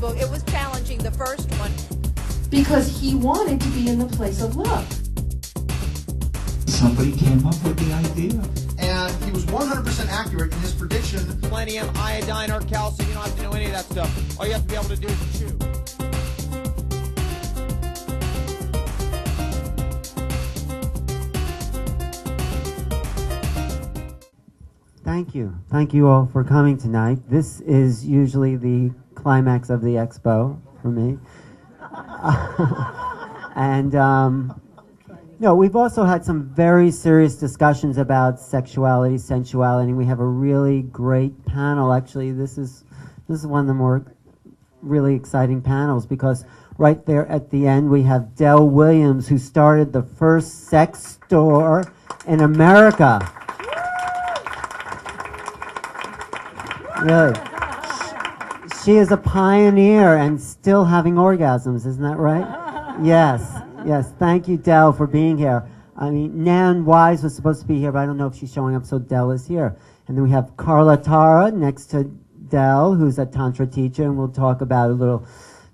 Expo. It was challenging, the first one. Because he wanted to be in the place of love. Somebody came up with the idea. And he was 100% accurate in his prediction. Selenium, iodine, or calcium, you don't have to know any of that stuff. All you have to be able to do is chew. Thank you. Thank you all for coming tonight. This is usually the climax of the Expo for me. And, you know, we've also had some very serious discussions about sexuality, sensuality. We have a really great panel. Actually, this is one of the more really exciting panels because right there at the end we have Dell Williams, who started the first sex store in America. Really. She is a pioneer and still having orgasms, isn't that right? Yes, yes. Thank you, Dell, for being here. I mean, Nan Wise was supposed to be here, but I don't know if she's showing up, so Dell is here. And then we have Carla Tara next to Dell, who's a Tantra teacher, and we'll talk about a little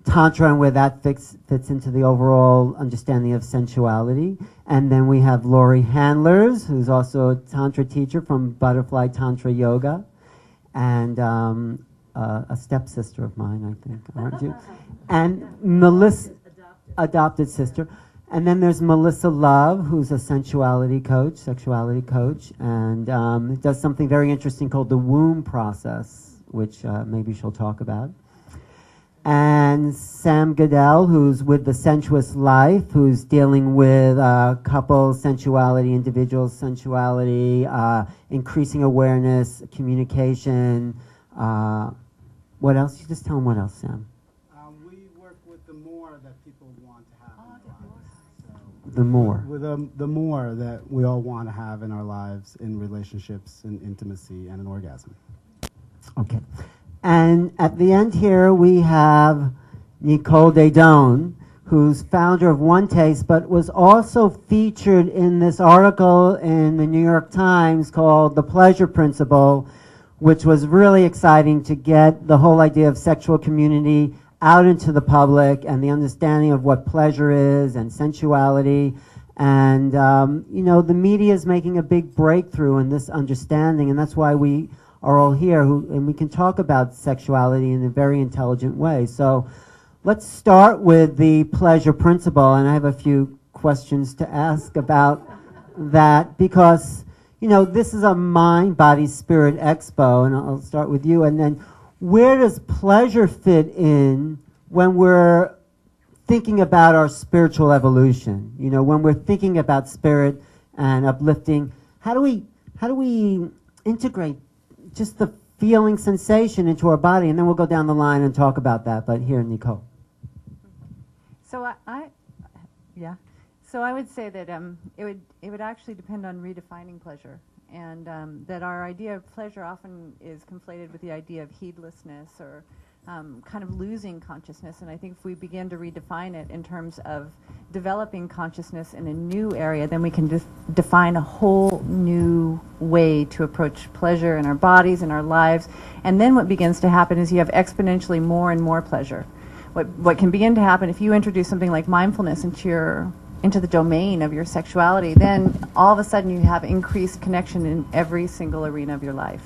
Tantra and where that fits into the overall understanding of sensuality. And then we have Laurie Handlers, who's also a Tantra teacher from Butterfly Tantra Yoga. And a stepsister of mine, I think, aren't you? And Melissa, adopted sister. And then there's Melissa Love, who's a sensuality coach, sexuality coach, and does something very interesting called the womb process, which maybe she'll talk about. And Sam Gedal, who's with the Sensuous Life, who's dealing with couple sensuality, individual sensuality, increasing awareness, communication. What else? You just tell them what else, Sam. We work with the more that people want to have in their lives. So The more. with the more that we all want to have in our lives, in relationships, in intimacy, and an orgasm. Okay. And at the end here, we have Nicole Daedone, who's founder of One Taste, but was also featured in this article in the New York Times called The Pleasure Principle, which was really exciting to get the whole idea of sexual community out into the public and the understanding of what pleasure is and sensuality. And, you know, the media is making a big breakthrough in this understanding, and that's why we are all here, and we can talk about sexuality in a very intelligent way. So let's start with the pleasure principle, and I have a few questions to ask about that because, you know, this is a mind, body, spirit expo, and I'll start with you. And then where does pleasure fit in when we're thinking about our spiritual evolution? You know, when we're thinking about spirit and uplifting, how do we integrate just the feeling sensation into our body? And then we'll go down the line and talk about that. But here, Nicole. So So I would say that it would actually depend on redefining pleasure, and that our idea of pleasure often is conflated with the idea of heedlessness or kind of losing consciousness. And I think if we begin to redefine it in terms of developing consciousness in a new area, then we can define a whole new way to approach pleasure in our bodies and our lives. And then what begins to happen is you have exponentially more and more pleasure. What can begin to happen if you introduce something like mindfulness into the domain of your sexuality, then all of a sudden you have increased connection in every single arena of your life.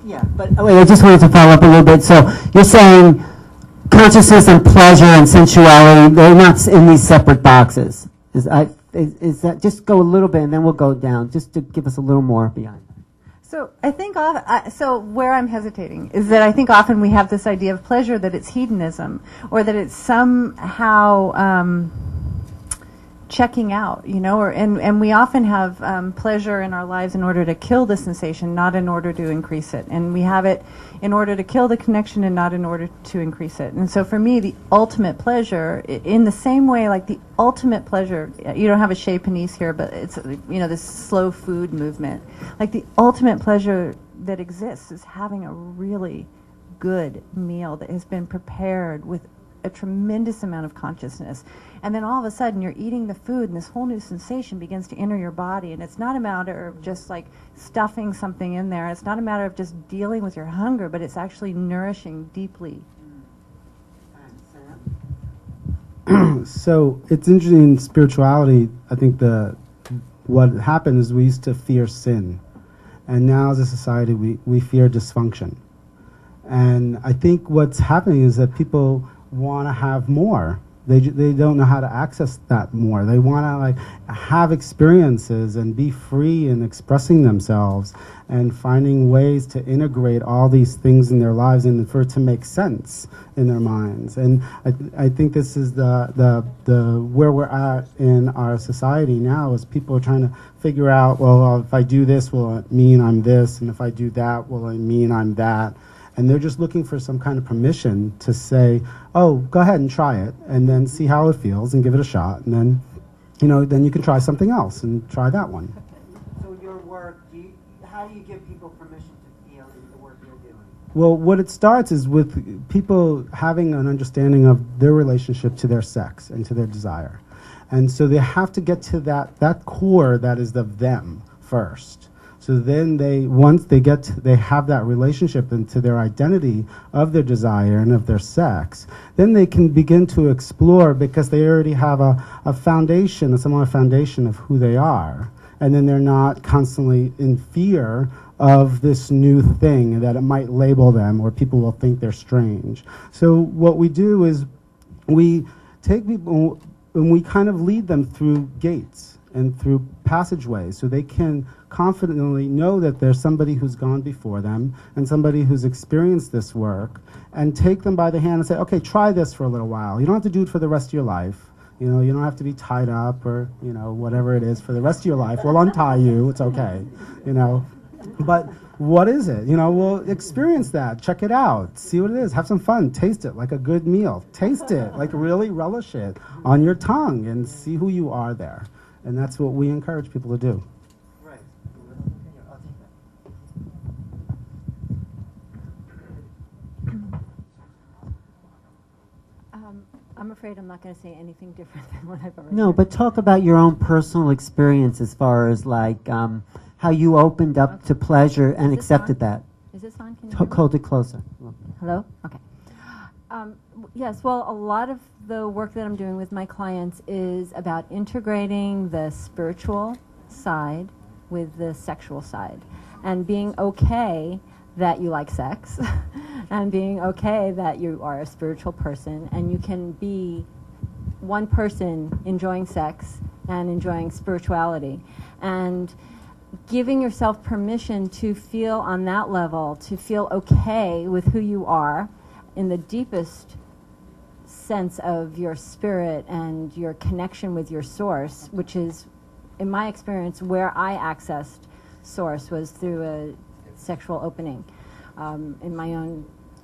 Yeah, but wait, I just wanted to follow up a little bit. So you're saying consciousness and pleasure and sensuality, they're not in these separate boxes. Is that, just go a little bit and then we'll go down, just to give us a little more behind. So I think, so where I'm hesitating is that I think often we have this idea of pleasure that it's hedonism, or that it's somehow checking out, you know, and we often have pleasure in our lives in order to kill the sensation, not in order to increase it. And we have it in order to kill the connection and not in order to increase it. And so for me, the ultimate pleasure, in the same way, like the ultimate pleasure, you don't have a chez panisse here, but it's, you know, this slow food movement. Like the ultimate pleasure that exists is having a really good meal that has been prepared with a tremendous amount of consciousness. And then all of a sudden you're eating the food and this whole new sensation begins to enter your body. And it's not a matter of just like stuffing something in there. It's not a matter of just dealing with your hunger, but it's actually nourishing deeply. So it's interesting in spirituality. I think what happened is we used to fear sin, and now as a society we fear dysfunction. And I think what's happening is that people want to have more. They don't know how to access that more. They want to like have experiences and be free in expressing themselves and finding ways to integrate all these things in their lives and for it to make sense in their minds. And I think this is the where we're at in our society now is people are trying to figure out, well, if I do this, will it mean I'm this? And if I do that, will it mean I'm that? And they're just looking for some kind of permission to say, oh, go ahead and try it, and then see how it feels and give it a shot. And then, then you can try something else and try that one. So your work, how do you give people permission to feel in the work you're doing? Well, what it starts is with people having an understanding of their relationship to their sex and to their desire. And so they have to get to that core that is the them first. So then once they have that relationship into their identity of their desire and of their sex, then they can begin to explore because they already have a foundation, a similar foundation of who they are. And then they're not constantly in fear of this new thing that it might label them or people will think they're strange. So what we do is we take people and we kind of lead them through gates and through passageways so they can confidently know that there's somebody who's gone before them and somebody who's experienced this work, and take them by the hand and say, okay, try this for a little while. You don't have to do it for the rest of your life. You don't have to be tied up or, whatever it is for the rest of your life. We'll untie you. It's okay. But what is it? We'll experience that. Check it out. See what it is. Have some fun. Taste it like a good meal. Taste it. Like really relish it on your tongue and see who you are there. And that's what we encourage people to do. Right. I'm afraid I'm not going to say anything different than what I've already No, said. but talk about your own personal experience as far as like how you opened up to pleasure and Is this accepted on? that. Is this on? Can you hear me? Hold it closer. Hello? Okay. Yes, well, a lot of the work that I'm doing with my clients is about integrating the spiritual side with the sexual side and being okay that you like sex and being okay that you are a spiritual person and you can be one person enjoying sex and enjoying spirituality, and giving yourself permission to feel on that level, to feel okay with who you are in the deepest sense of your spirit and your connection with your source, which is, in my experience, where I accessed source was through a sexual opening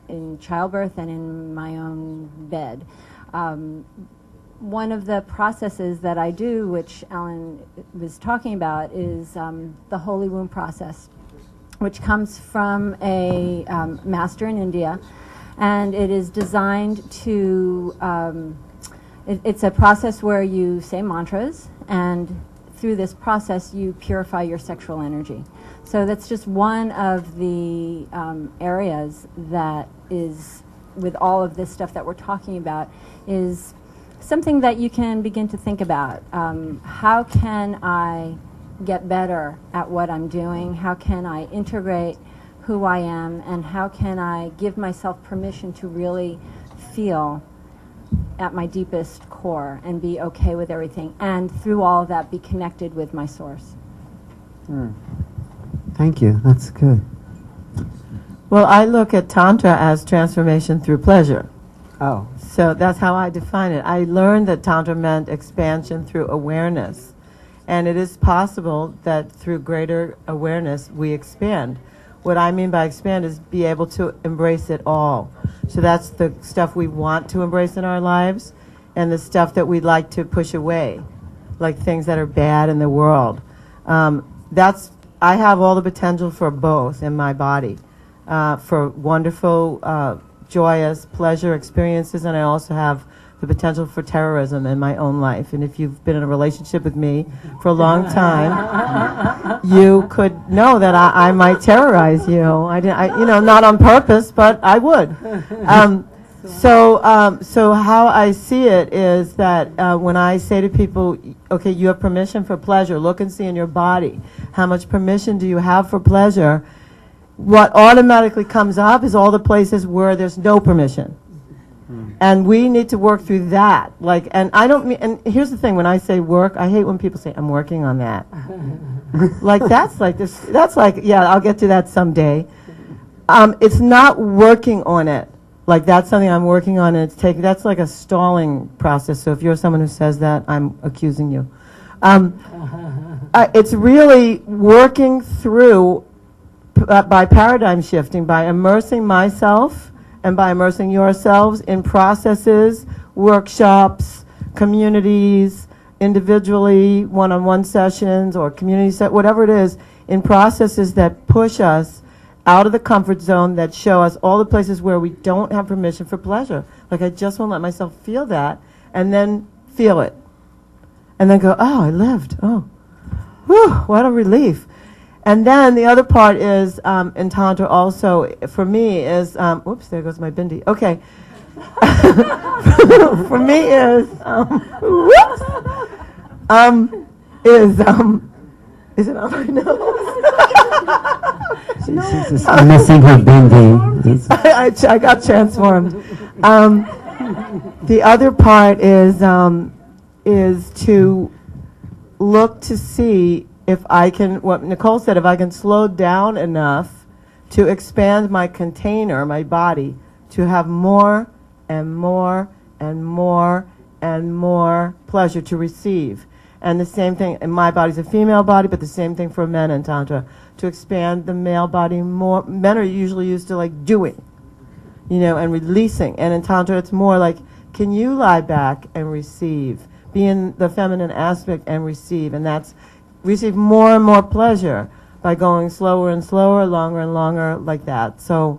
in childbirth and in my own bed. One of the processes that I do, which Alan was talking about, is the Holy Womb process, which comes from a master in India. And it is designed to, it's a process where you say mantras, and through this process you purify your sexual energy. So that's just one of the areas that is, with all of this stuff that we're talking about, is something that you can begin to think about. How can I get better at what I'm doing? How can I integrate who I am, and how can I give myself permission to really feel at my deepest core and be okay with everything, and through all of that be connected with my source. Thank you. That's good. Well, I look at Tantra as transformation through pleasure. Oh. So that's how I define it. I learned that Tantra meant expansion through awareness. And it is possible that through greater awareness we expand. What I mean by expand is be able to embrace it all. So that's the stuff we want to embrace in our lives and the stuff that we'd like to push away, like things that are bad in the world. I have all the potential for both in my body, for wonderful joyous pleasure experiences, and I also have the potential for terrorism in my own life. And if you've been in a relationship with me for a long time, you could know that I might terrorize you. Not on purpose, but I would. So how I see it is that when I say to people, okay, you have permission for pleasure, look and see in your body, how much permission do you have for pleasure? What automatically comes up is all the places where there's no permission. And we need to work through that. And I don't mean, and here's the thing, when I say work, I hate when people say, I'm working on that. That's like, yeah, I'll get to that someday. It's not working on it. That's something I'm working on, and that's like a stalling process. So if you're someone who says that, I'm accusing you. It's really working through by paradigm shifting, by immersing myself and by immersing yourselves in processes, workshops, communities, individually, one-on-one sessions or community whatever it is, in processes that push us out of the comfort zone, that show us all the places where we don't have permission for pleasure. I just want to let myself feel that, and then feel it. And then go, oh, I lived. Oh, whew, what a relief. And then the other part is, in Tantra also, for me, is, whoops, there goes my bindi. Okay. For me is, whoops, is it on my nose? She's missing her bindi. I got transformed. The other part is to look to see if I can, what Nicole said, if I can slow down enough to expand my container, my body, to have more and more and more and more pleasure to receive. And the same thing, and my body's a female body, but the same thing for men in Tantra, to expand the male body more. Men are usually used to doing, and releasing. And in Tantra, it's more like, can you lie back and receive? Be in the feminine aspect and receive. And that's receive more and more pleasure by going slower and slower, longer and longer, like that. So,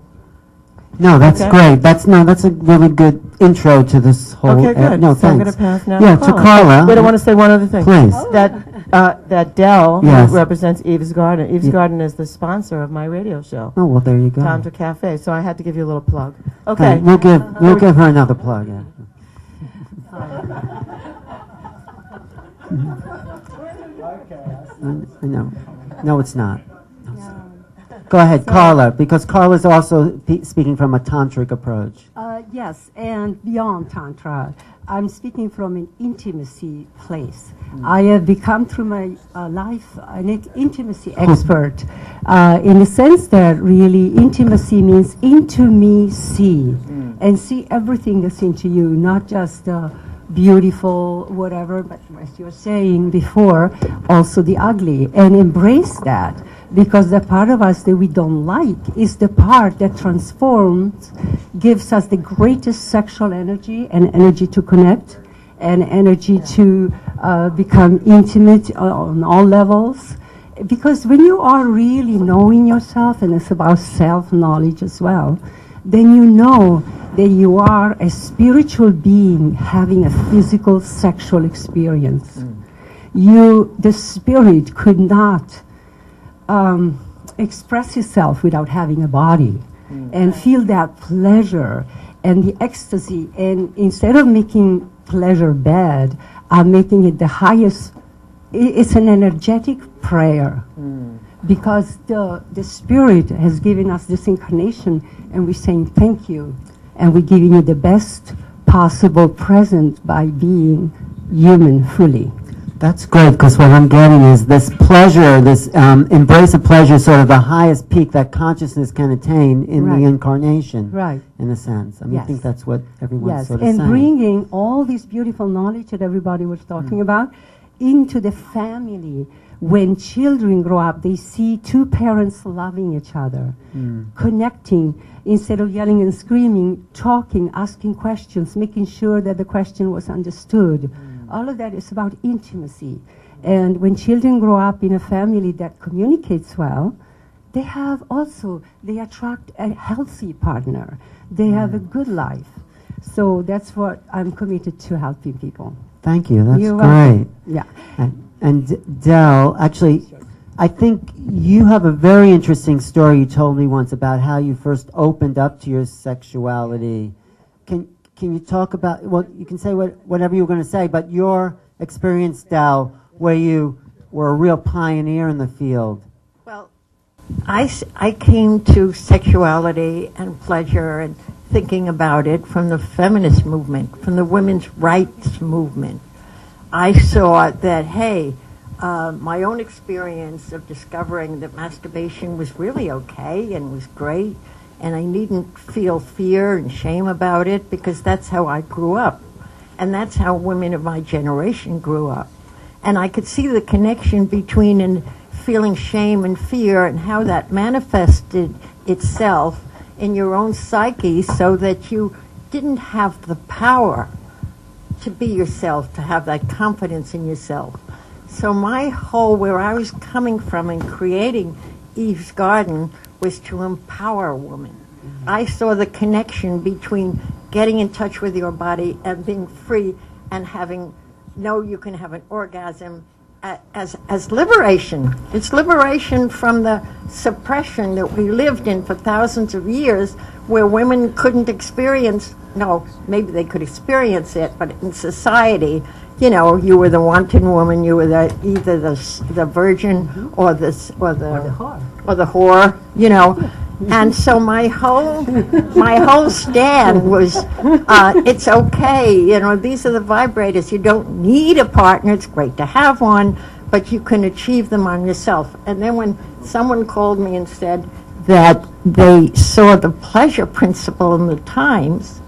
no, that's great. That's a really good intro to this whole. Okay, good. No, so I'm thanks. going to pass now. Yeah, to Carla. Wait, I want to say one other thing. Please. That Dell Yes. represents Eve's Garden. Eve's Garden is the sponsor of my radio show. Oh, well, there you go. Tantra Cafe. So I had to give you a little plug. Okay. We'll give her another plug. Yeah. I know. No, it's not. No, it's not. Go ahead, Carla, because Carla's also speaking from a tantric approach. Yes, and beyond Tantra. I'm speaking from an intimacy place. I have become through my life an intimacy expert in the sense that really intimacy means into me see and see everything that's into you, not just beautiful whatever, but as you were saying before, also the ugly, and embrace that, because the part of us that we don't like is the part that transforms, gives us the greatest sexual energy and energy to connect and energy to become intimate on all levels. Because when you are really knowing yourself, and it's about self-knowledge as well, then you know that you are a spiritual being having a physical sexual experience. The spirit could not express itself without having a body and feel that pleasure and the ecstasy. And instead of making pleasure bad, I'm making it the highest. It's an energetic prayer. Because the Spirit has given us this incarnation, and we're saying thank you, and we're giving you the best possible present by being human fully. That's great, because what I'm getting is this pleasure, this embrace of pleasure, sort of the highest peak that consciousness can attain in the incarnation, in a sense. I mean, I think that's what everyone's sort of saying. And bringing all this beautiful knowledge that everybody was talking about into the family. When children grow up, they see two parents loving each other, connecting, instead of yelling and screaming, talking, asking questions, making sure that the question was understood. All of that is about intimacy. And when children grow up in a family that communicates well, they have also, they attract a healthy partner. They have a good life. So that's what I'm committed to helping people. Thank you. That's You're great. welcome. Yeah. And Dell, actually, I think you have a very interesting story you told me once about how you first opened up to your sexuality. Can you talk about, well, you can say whatever you were going to say, but your experience, Dell, where you were a real pioneer in the field. Well, I came to sexuality and pleasure and thinking about it from the feminist movement, from the women's rights movement. I saw that, hey, my own experience of discovering that masturbation was really okay and was great, and I needn't feel fear and shame about it because that's how I grew up. And that's how women of my generation grew up. And I could see the connection between feeling shame and fear and how that manifested itself in your own psyche so that you didn't have the power to be yourself, to have that confidence in yourself. So my whole, where I was coming from in creating Eve's Garden was to empower a woman. I saw the connection between getting in touch with your body and being free and you can have an orgasm as liberation. It's liberation from the suppression that we lived in for thousands of years where women couldn't experience, maybe they could experience it, but in society, you were the wanton woman, you were either the virgin or the whore, And so my whole stand was, it's okay, these are the vibrators. You don't need a partner. It's great to have one, but you can achieve them on yourself. And then when someone called me and said that they saw the pleasure principle in the Times,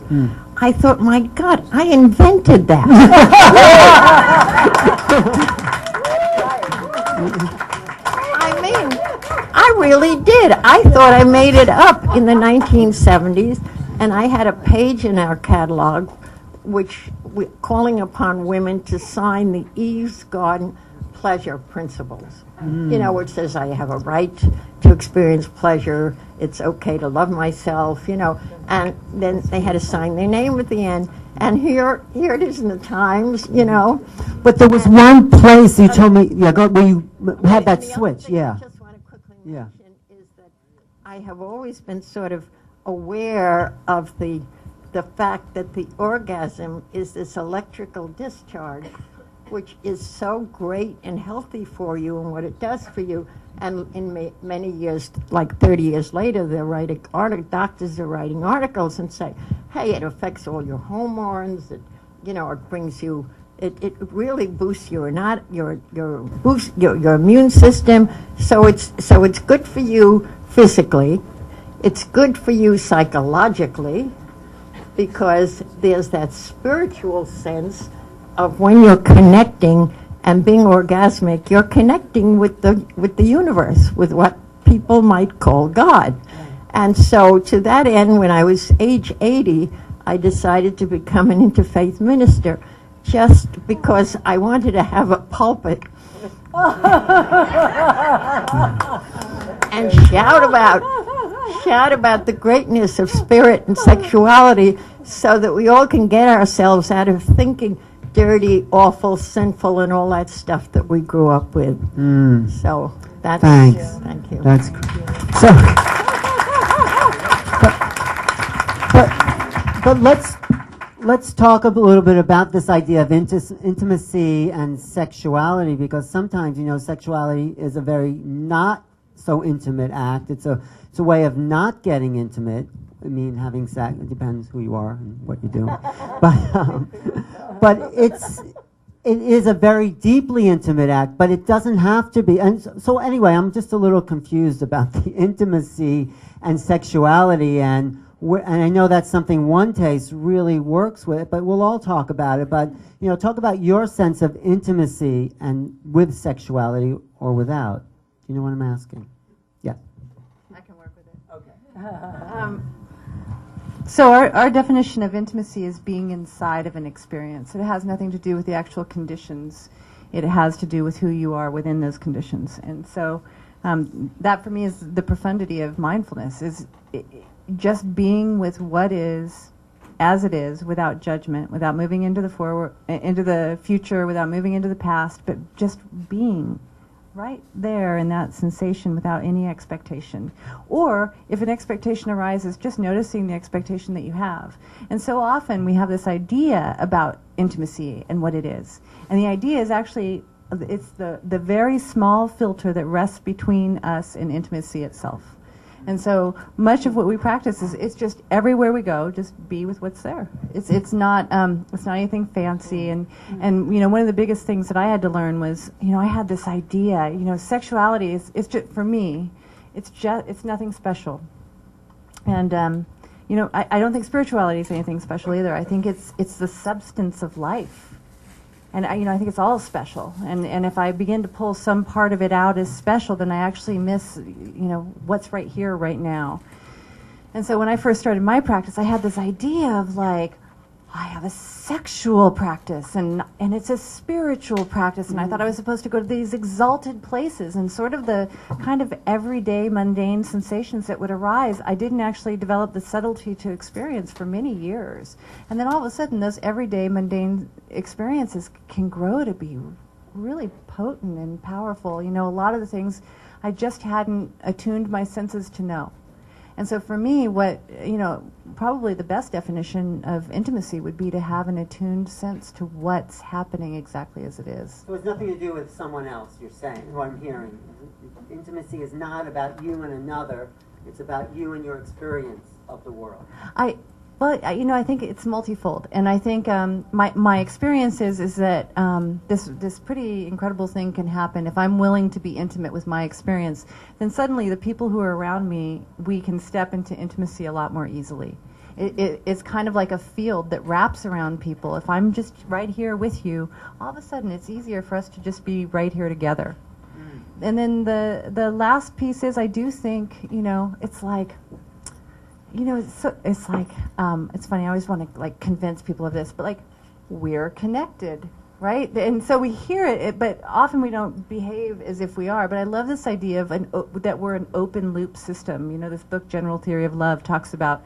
I thought, my God, I invented that. I really did. I thought I made it up in the 1970s, and I had a page in our catalog calling upon women to sign the Eve's Garden pleasure principles. Which says I have a right to experience pleasure, it's okay to love myself, and then they had to sign their name at the end. And here it is in the Times, But there was one place you told me, where you had that switch, yeah. Mention is that I have always been sort of aware of the fact that the orgasm is this electrical discharge, which is so great and healthy for you and what it does for you. And in many years, like 30 years later, they're writing doctors are writing articles and say, hey, it affects all your hormones. It brings you. It really boosts your immune system. So it's good for you physically. It's good for you psychologically because there's that spiritual sense of when you're connecting and being orgasmic, you're connecting with the universe, with what people might call God. And so to that end, when I was age 80, I decided to become an interfaith minister, just because I wanted to have a pulpit and shout about the greatness of spirit and sexuality so that we all can get ourselves out of thinking dirty, awful, sinful, and all that stuff that we grew up with. So that's... Thanks. Thank you. That's great. So, but let's talk a little bit about this idea of intimacy and sexuality, because sometimes, sexuality is a very not so intimate act. It's a way of not getting intimate. I mean, having sex, it depends who you are and what you do. But it is a very deeply intimate act, but it doesn't have to be. And so anyway, I'm just a little confused about the intimacy and sexuality, and I know that's something One Taste really works with, but we'll all talk about it. But, talk about your sense of intimacy and with sexuality or without. You know what I'm asking? Yeah. I can work with it. Okay. So our definition of intimacy is being inside of an experience. It has nothing to do with the actual conditions. It has to do with who you are within those conditions. And so That for me is the profundity of mindfulness, is just being with what is as it is, without judgment, without moving into the future, without moving into the past, but just being right there in that sensation without any expectation. Or if an expectation arises, just noticing the expectation that you have. And so often we have this idea about intimacy and what it is. And the idea is actually, it's the very small filter that rests between us and intimacy itself. And so much of what we practice is, it's just everywhere we go, just be with what's there. It's not anything fancy. And one of the biggest things that I had to learn was, I had this idea, sexuality is just, for me, it's nothing special. And I don't think spirituality is anything special either. I think it's the substance of life. And I think it's all special. And if I begin to pull some part of it out as special, then I actually miss, what's right here, right now. And so when I first started my practice, I had this idea of like, I have a sexual practice and it's a spiritual practice, and I thought I was supposed to go to these exalted places, and sort of the kind of everyday mundane sensations that would arise, I didn't actually develop the subtlety to experience for many years. And then all of a sudden those everyday mundane experiences can grow to be really potent and powerful. A lot of the things I just hadn't attuned my senses to know. And so for me, probably the best definition of intimacy would be to have an attuned sense to what's happening exactly as it is. So it's nothing to do with someone else, you're saying, who I'm hearing. Intimacy is not about you and another. It's about you and your experience of the world. I think it's multifold, and I think my experience is that this pretty incredible thing can happen if I'm willing to be intimate with my experience. Then suddenly the people who are around me, we can step into intimacy a lot more easily. It's kind of like a field that wraps around people. If I'm just right here with you, all of a sudden it's easier for us to just be right here together. And then the last piece is, I do think it's like. It's funny, I always want to convince people of this, but we're connected, right? And so we hear it, but often we don't behave as if we are. But I love this idea of that we're an open loop system. This book, General Theory of Love, talks about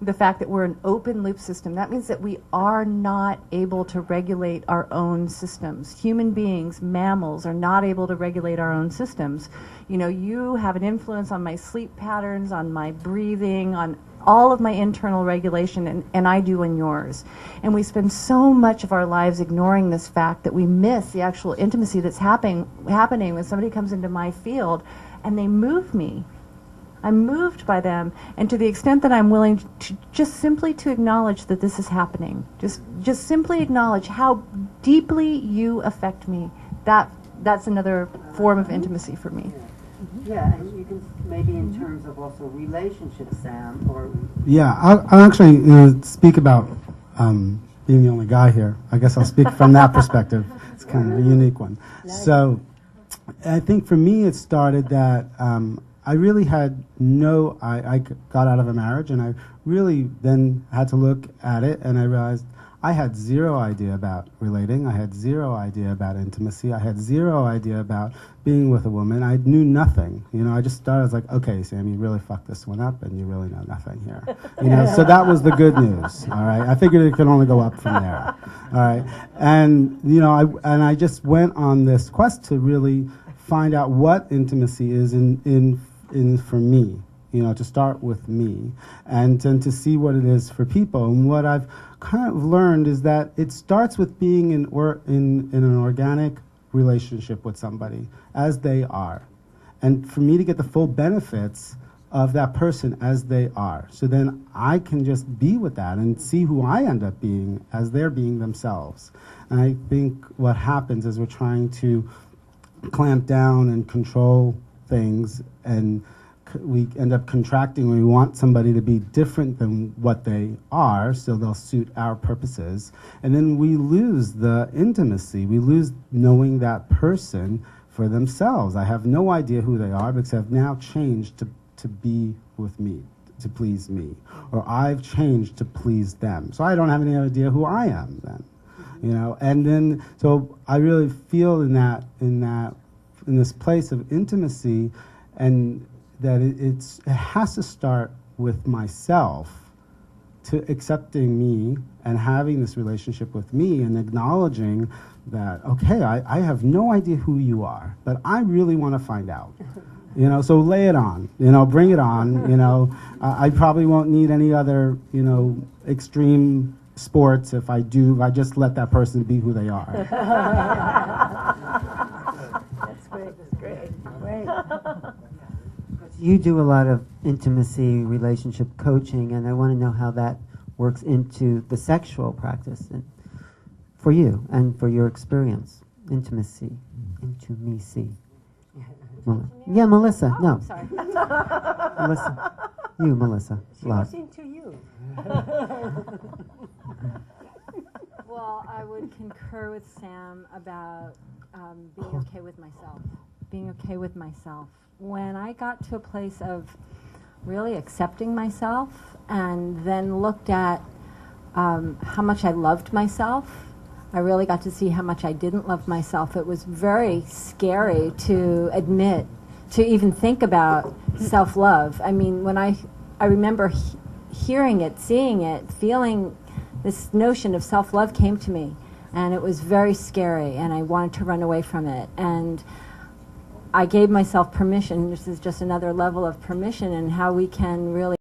the fact that we're an open loop system. That means that we are not able to regulate our own systems. Human beings, mammals, are not able to regulate our own systems. You have an influence on my sleep patterns, on my breathing, on all of my internal regulation, and I do on yours. And we spend so much of our lives ignoring this fact that we miss the actual intimacy that's happening when somebody comes into my field and they move me. I'm moved by them, and to the extent that I'm willing to just simply to acknowledge that this is happening, just simply acknowledge how deeply you affect me, that's another form of intimacy for me. Yeah, and you can maybe in terms of also relationships, Sam, or... Yeah, I'll actually speak about being the only guy here. I guess I'll speak from that perspective. It's kind of a unique one. So I think for me it started that I really had I got out of a marriage, and I really then had to look at it, and I realized I had zero idea about relating. I had zero idea about intimacy. I had zero idea about being with a woman. I knew nothing. I just started, I was like, okay, Sam, you really fucked this one up, and you really know nothing here. So that was the good news, all right? I figured it could only go up from there, all right? And, I just went on this quest to really find out what intimacy is in for me, to start with me, and then to see what it is for people. And what I've kind of learned is that it starts with being in an organic relationship with somebody as they are, and for me to get the full benefits of that person as they are. So then I can just be with that and see who I end up being as they're being themselves. And I think what happens is we're trying to clamp down and control things, and we end up contracting. We want somebody to be different than what they are, so they'll suit our purposes. And then we lose the intimacy. We lose knowing that person for themselves. I have no idea who they are because I've now changed to be with me, to please me. Or I've changed to please them. So I don't have any idea who I am then. And then, so I really feel in this place of intimacy, and that it has to start with myself, to accepting me and having this relationship with me and acknowledging that, okay, I have no idea who you are, but I really want to find out. You know, so lay it on, you know, bring it on, you know. I probably won't need any other, you know, extreme sports. If I do, I just let that person be who they are. That's great. That's great. Great. You do a lot of intimacy relationship coaching, and I want to know how that works into the sexual practice and for you and for your experience. Intimacy. Yeah, Melissa. No. Sorry. Melissa. You, Melissa. She Love. was into you. Well, I would concur with Sam about being okay with myself. Being okay with myself. When I got to a place of really accepting myself and then looked at how much I loved myself, I really got to see how much I didn't love myself. It was very scary to admit, to even think about self-love. I mean, when I remember hearing it, seeing it, feeling this notion of self-love came to me, and it was very scary, and I wanted to run away from it. And I gave myself permission. This is just another level of permission and how we can really